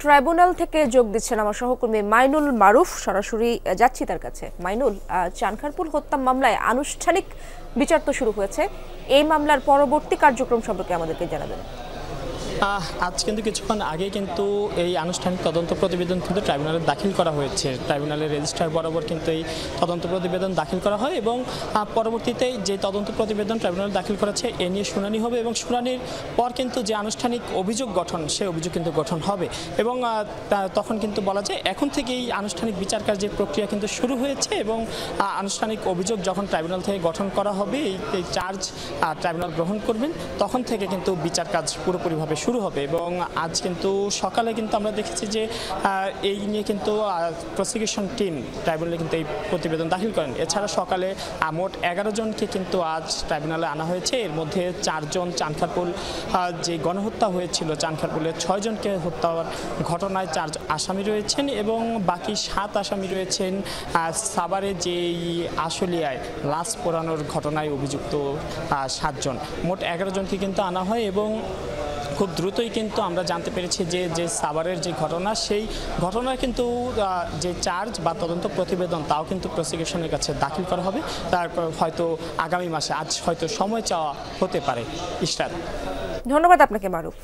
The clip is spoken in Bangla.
ট্রাইব্যুনাল থেকে যোগ দিচ্ছেন আমার সহকর্মী মাইনুল মারুফ। সরাসরি যাচ্ছি তার কাছে। মাইনুল, চানখারপুল হত্যা মামলায় আনুষ্ঠানিক বিচার তো শুরু হয়েছে, এই মামলার পরবর্তী কার্যক্রম সম্পর্কে আমাদেরকে জানাবেন। আজ কিন্তু কিছুক্ষণ আগে কিন্তু এই আনুষ্ঠানিক তদন্ত প্রতিবেদন কিন্তু ট্রাইব্যুনালে দাখিল করা হয়েছে। ট্রাইব্যুনালের রেজিস্ট্রার বরাবর কিন্তু এই তদন্ত প্রতিবেদন দাখিল করা হয় এবং পরবর্তীতে যে তদন্ত প্রতিবেদন ট্রাইব্যুনাল দাখিল করেছে এ নিয়ে শুনানি হবে এবং শুনানির পর কিন্তু যে আনুষ্ঠানিক অভিযোগ গঠন, সেই অভিযোগ কিন্তু গঠন হবে এবং তখন কিন্তু বলা যায় এখন থেকেই আনুষ্ঠানিক বিচার কার্যের প্রক্রিয়া কিন্তু শুরু হয়েছে এবং আনুষ্ঠানিক অভিযোগ যখন ট্রাইব্যুনাল থেকে গঠন করা হবে, এই চার্জ ট্রাইব্যুনাল গ্রহণ করবেন, তখন থেকে কিন্তু বিচার কাজ পুরোপুরিভাবে শুরু হবে। এবং আজ কিন্তু সকালে কিন্তু আমরা দেখেছি যে এই নিয়ে কিন্তু প্রসিকিউশন টিম ট্রাইব্যুনালে কিন্তু এই প্রতিবেদন দাখিল করেন। এছাড়া সকালে মোট 11 জনকে কিন্তু আজ ট্রাইব্যুনালে আনা হয়েছে। এর মধ্যে 4 জন চানখারপুল যে গণহত্যা হয়েছিল, চানখারপুলের 6 জনকে হত্যার ঘটনায় 4 আসামি রয়েছেন এবং বাকি 7 আসামি রয়েছেন সাভারে যেই আশুলিয়ায় লাশ পোড়ানোর ঘটনায় অভিযুক্ত 7 জন। মোট 11 জনকে কিন্তু আনা হয় এবং খুব দ্রুতই কিন্তু আমরা জানতে পেরেছি যে সাভারের যে ঘটনা, সেই ঘটনার কিন্তু যে চার্জ বা তদন্ত প্রতিবেদন তাও কিন্তু প্রসিকিউশনের কাছে দাখিল করা হবে। তারপর হয়তো আগামী মাসে, আজ হয়তো সময় চাওয়া হতে পারে। ইশরাত, ধন্যবাদ আপনাকে মারুফ।